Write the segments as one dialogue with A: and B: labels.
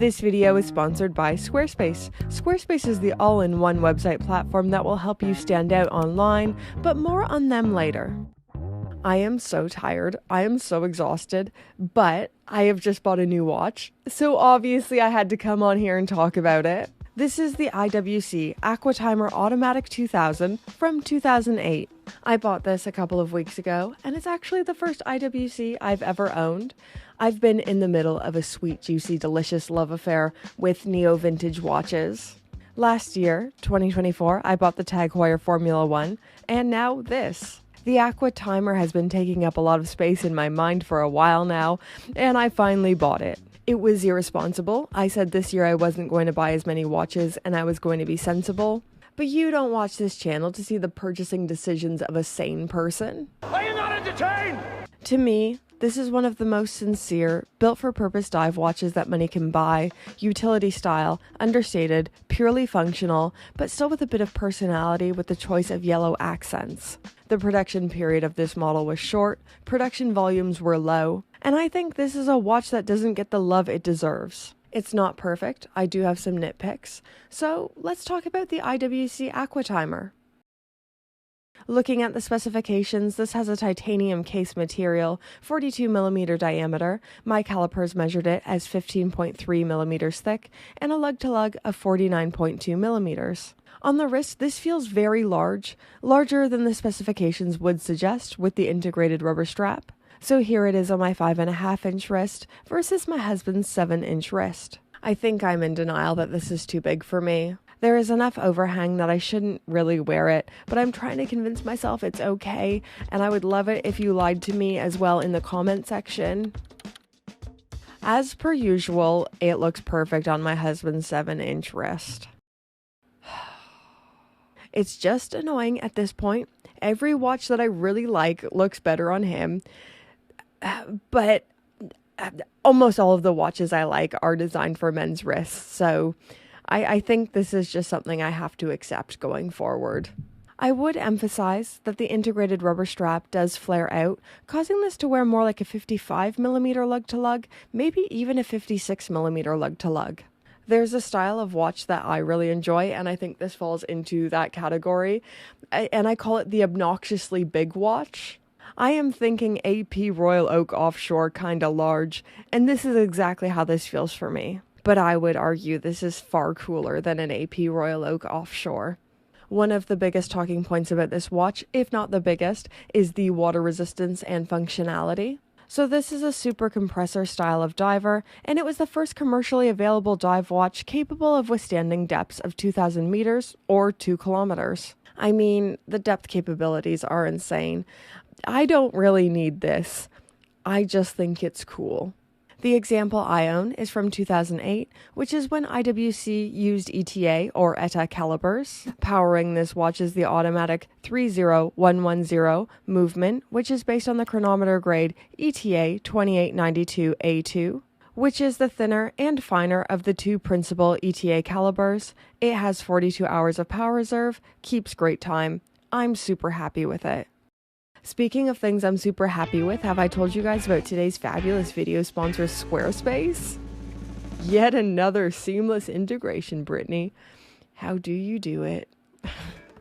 A: This video is sponsored by Squarespace. Squarespace is the all-in-one website platform that will help you stand out online, but more on them later. I am so tired, I am so exhausted, but I have just bought a new watch, so obviously I had to come on here and talk about it. This is the IWC Aquatimer Automatic 2000 from 2008. I bought this a couple of weeks ago, and it's actually the first IWC I've ever owned. I've been in the middle of a sweet, juicy, delicious love affair with neo-vintage watches. Last year, 2024, I bought the Tag Heuer Formula 1, and now this. The Aquatimer has been taking up a lot of space in my mind for a while now, and I finally bought it. It was irresponsible. I said this year I wasn't going to buy as many watches and I was going to be sensible. But you don't watch this channel to see the purchasing decisions of a sane person.
B: Are you not entertained?
A: To me, this is one of the most sincere, built-for-purpose dive watches that money can buy, utility style, understated, purely functional, but still with a bit of personality with the choice of yellow accents. The production period of this model was short, production volumes were low, and I think this is a watch that doesn't get the love it deserves. It's not perfect, I do have some nitpicks, so let's talk about the IWC Aquatimer. Looking at the specifications, this has a titanium case material, 42mm diameter, my calipers measured it as 15.3mm thick, and a lug-to-lug of 49.2mm. On the wrist, this feels very large, larger than the specifications would suggest with the integrated rubber strap. So here it is on my 5.5-inch wrist versus my husband's 7-inch wrist. I think I'm in denial that this is too big for me. There is enough overhang that I shouldn't really wear it, but I'm trying to convince myself it's okay, and I would love it if you lied to me as well in the comment section. As per usual, it looks perfect on my husband's 7-inch wrist. It's just annoying at this point. Every watch that I really like looks better on him, but almost all of the watches I like are designed for men's wrists, so I think this is just something I have to accept going forward. I would emphasize that the integrated rubber strap does flare out, causing this to wear more like a 55mm lug-to-lug, maybe even a 56mm lug-to-lug. There's a style of watch that I really enjoy, and I think this falls into that category, and I call it the obnoxiously big watch. I am thinking AP Royal Oak Offshore kinda large, and this is exactly how this feels for me. But I would argue this is far cooler than an AP Royal Oak Offshore. One of the biggest talking points about this watch, if not the biggest, is the water resistance and functionality. So this is a super compressor style of diver, and it was the first commercially available dive watch capable of withstanding depths of 2,000 meters or 2 kilometers. I mean, the depth capabilities are insane. I don't really need this. I just think it's cool. The example I own is from 2008, which is when IWC used ETA or ETA calibers. Powering this watch is the automatic 30110 movement, which is based on the chronometer grade ETA 2892A2, which is the thinner and finer of the two principal ETA calibers. It has 42 hours of power reserve, keeps great time. I'm super happy with it. Speaking of things I'm super happy with, have I told you guys about today's fabulous video sponsor, Squarespace? Yet another seamless integration, Brittany. How do you do it?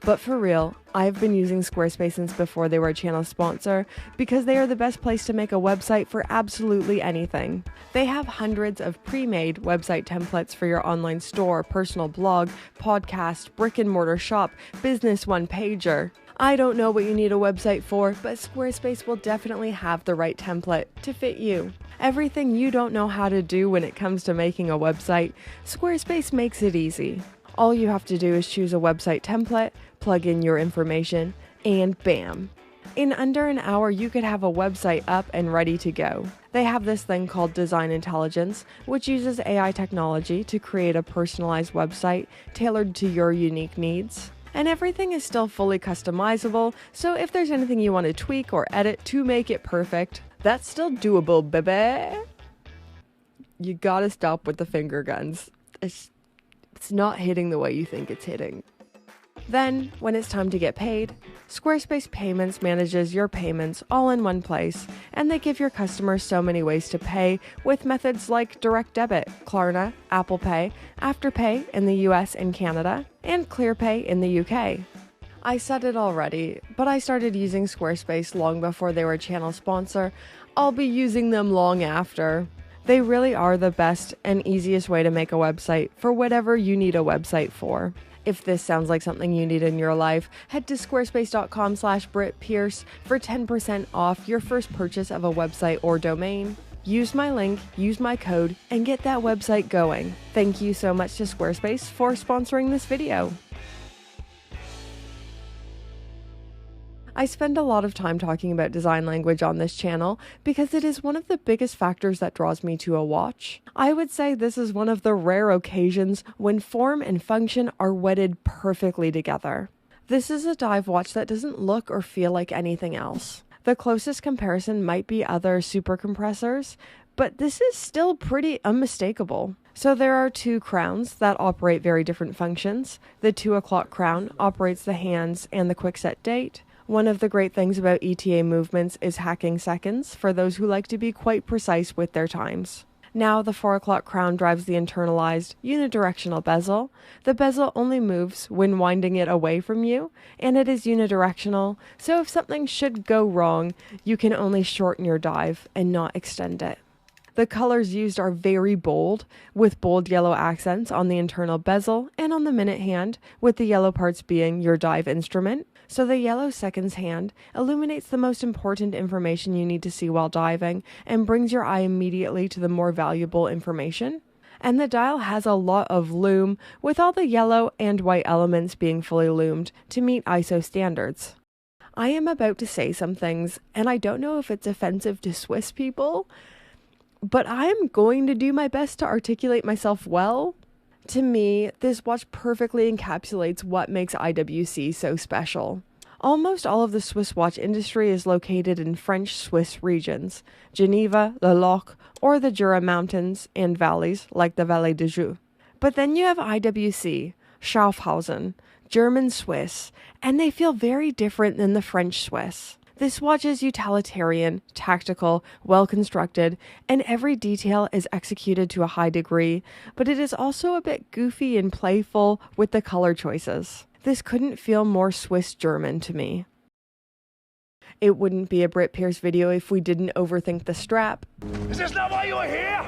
A: But for real, I've been using Squarespace since before they were a channel sponsor because they are the best place to make a website for absolutely anything. They have hundreds of pre-made website templates for your online store, personal blog, podcast, brick and mortar shop, business one-pager. I don't know what you need a website for, but Squarespace will definitely have the right template to fit you. Everything you don't know how to do when it comes to making a website, Squarespace makes it easy. All you have to do is choose a website template, plug in your information, and bam! In under an hour, you could have a website up and ready to go. They have this thing called Design Intelligence, which uses AI technology to create a personalized website tailored to your unique needs. And everything is still fully customizable, so if there's anything you want to tweak or edit to make it perfect, that's still doable, baby. You gotta stop with the finger guns. It's not hitting the way you think it's hitting. Then, when it's time to get paid, Squarespace Payments manages your payments all in one place, and they give your customers so many ways to pay with methods like direct debit, Klarna, Apple Pay, Afterpay in the US and Canada, and ClearPay in the UK. I said it already, but I started using Squarespace long before they were a channel sponsor. I'll be using them long after. They really are the best and easiest way to make a website for whatever you need a website for. If this sounds like something you need in your life, head to squarespace.com/BritPierce for 10% off your first purchase of a website or domain. Use my link, use my code, and get that website going. Thank you so much to Squarespace for sponsoring this video. I spend a lot of time talking about design language on this channel because it is one of the biggest factors that draws me to a watch. I would say this is one of the rare occasions when form and function are wedded perfectly together. This is a dive watch that doesn't look or feel like anything else. The closest comparison might be other super compressors, but this is still pretty unmistakable. So there are two crowns that operate very different functions. The 2 o'clock crown operates the hands and the quick set date. One of the great things about ETA movements is hacking seconds for those who like to be quite precise with their times. Now the 4 o'clock crown drives the internalized unidirectional bezel. The bezel only moves when winding it away from you, and it is unidirectional, so if something should go wrong, you can only shorten your dive and not extend it. The colors used are very bold, with bold yellow accents on the internal bezel and on the minute hand, with the yellow parts being your dive instrument. So the yellow seconds hand illuminates the most important information you need to see while diving and brings your eye immediately to the more valuable information. And the dial has a lot of lume, with all the yellow and white elements being fully lumed to meet ISO standards. I am about to say some things, and I don't know if it's offensive to Swiss people, but I'm going to do my best to articulate myself well. To me, this watch perfectly encapsulates what makes IWC so special. Almost all of the Swiss watch industry is located in French-Swiss regions, Geneva, the Loch, or the Jura Mountains and valleys like the Vallée de Joux. But then you have IWC, Schaffhausen, German-Swiss, and they feel very different than the French-Swiss. This watch is utilitarian, tactical, well-constructed, and every detail is executed to a high degree, but it is also a bit goofy and playful with the color choices. This couldn't feel more Swiss-German to me. It wouldn't be a Brit Pierce video if we didn't overthink the strap.
B: Is this not why you were here?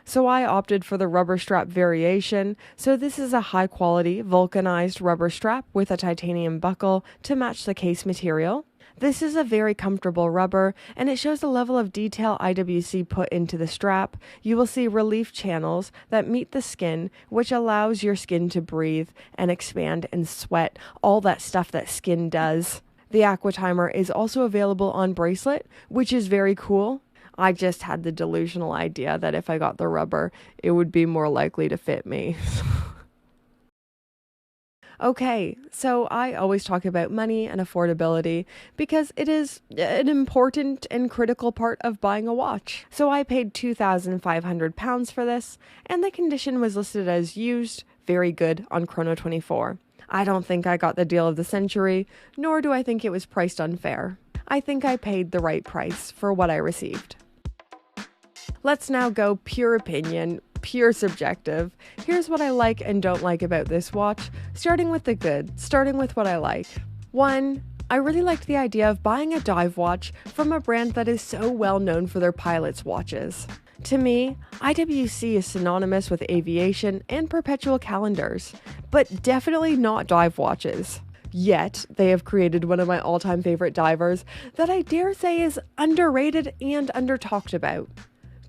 A: So I opted for the rubber strap variation, so this is a high-quality, vulcanized rubber strap with a titanium buckle to match the case material. This is a very comfortable rubber, and it shows the level of detail IWC put into the strap. You will see relief channels that meet the skin, which allows your skin to breathe and expand and sweat, all that stuff that skin does. The aqua timer is also available on bracelet, which is very cool. I just had the delusional idea that if I got the rubber, it would be more likely to fit me. Okay, so I always talk about money and affordability because it is an important and critical part of buying a watch. So I paid £2,500 for this, and the condition was listed as used, very good on Chrono24. I don't think I got the deal of the century, nor do I think it was priced unfair. I think I paid the right price for what I received. Let's now go pure opinion, pure subjective. Here's what I like and don't like about this watch, starting with the good, starting with what I like. 1. I really liked the idea of buying a dive watch from a brand that is so well known for their pilots' watches. To me, IWC is synonymous with aviation and perpetual calendars, but definitely not dive watches. Yet, they have created one of my all-time favorite divers that I dare say is underrated and under-talked about.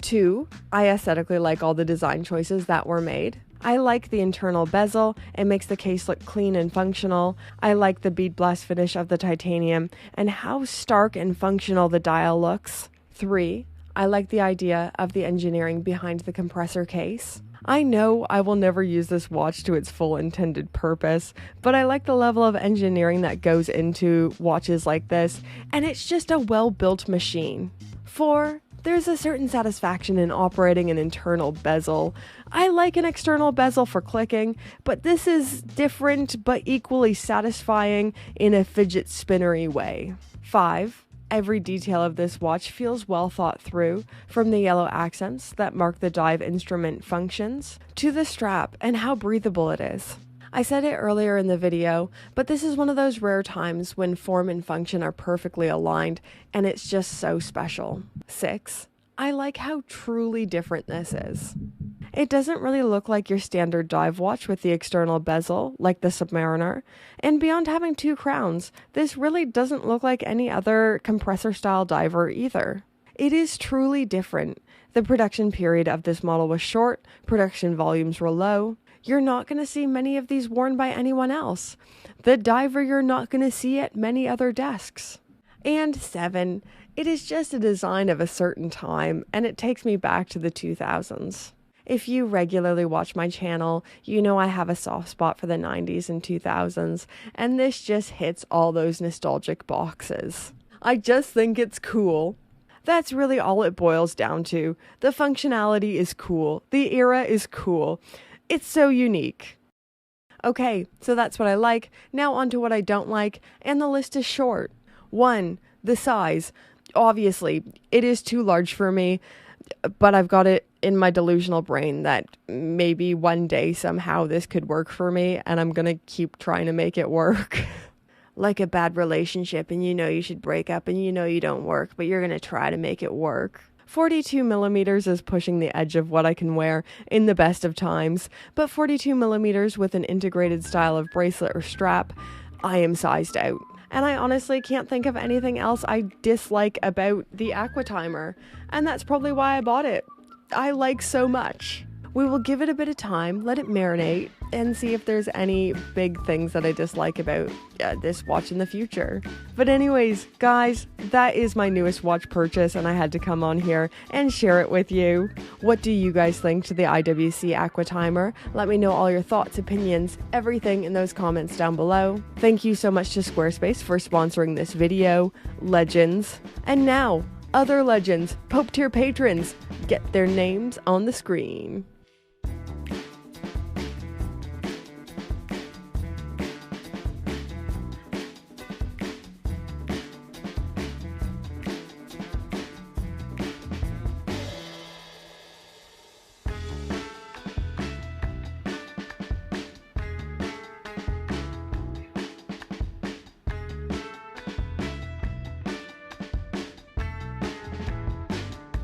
A: 2. I aesthetically like all the design choices that were made. I like the internal bezel, it makes the case look clean and functional. I like the bead blast finish of the titanium and how stark and functional the dial looks. 3. I like the idea of the engineering behind the compressor case. I know I will never use this watch to its full intended purpose, but I like the level of engineering that goes into watches like this, and it's just a well-built machine. 4. There's a certain satisfaction in operating an internal bezel. I like an external bezel for clicking, but this is different but equally satisfying in a fidget spinnery way. 5. Every detail of this watch feels well thought through, from the yellow accents that mark the dive instrument functions, to the strap and how breathable it is. I said it earlier in the video, but this is one of those rare times when form and function are perfectly aligned, and it's just so special. 6. I like how truly different this is. It doesn't really look like your standard dive watch with the external bezel, like the Submariner, and beyond having 2 crowns, this really doesn't look like any other compressor-style diver either. It is truly different. The production period of this model was short, production volumes were low. You're not going to see many of these worn by anyone else. The diver you're not going to see at many other desks. And 7, it is just a design of a certain time, and it takes me back to the 2000s. If you regularly watch my channel, you know I have a soft spot for the 90s and 2000s, and this just hits all those nostalgic boxes. I just think it's cool. That's really all it boils down to. The functionality is cool. The era is cool. It's so unique. Okay, so that's what I like. Now on to what I don't like, and the list is short. 1. The size. Obviously, it is too large for me, but I've got it in my delusional brain that maybe one day somehow this could work for me, and I'm gonna keep trying to make it work. Like a bad relationship, and you know you should break up, and you know you don't work, but you're gonna try to make it work. 42 millimeters is pushing the edge of what I can wear in the best of times, but 42 millimeters with an integrated style of bracelet or strap, I am sized out. And I honestly can't think of anything else I dislike about the Aquatimer, and that's probably why I bought it. I like so much. We will give it a bit of time, let it marinate, and see if there's any big things that I dislike about this watch in the future. But anyways, guys, that is my newest watch purchase, and I had to come on here and share it with you. What do you guys think to the IWC Aquatimer? Let me know all your thoughts, opinions, everything in those comments down below. Thank you so much to Squarespace for sponsoring this video. Legends. And now, other legends, Pope tier patrons, get their names on the screen.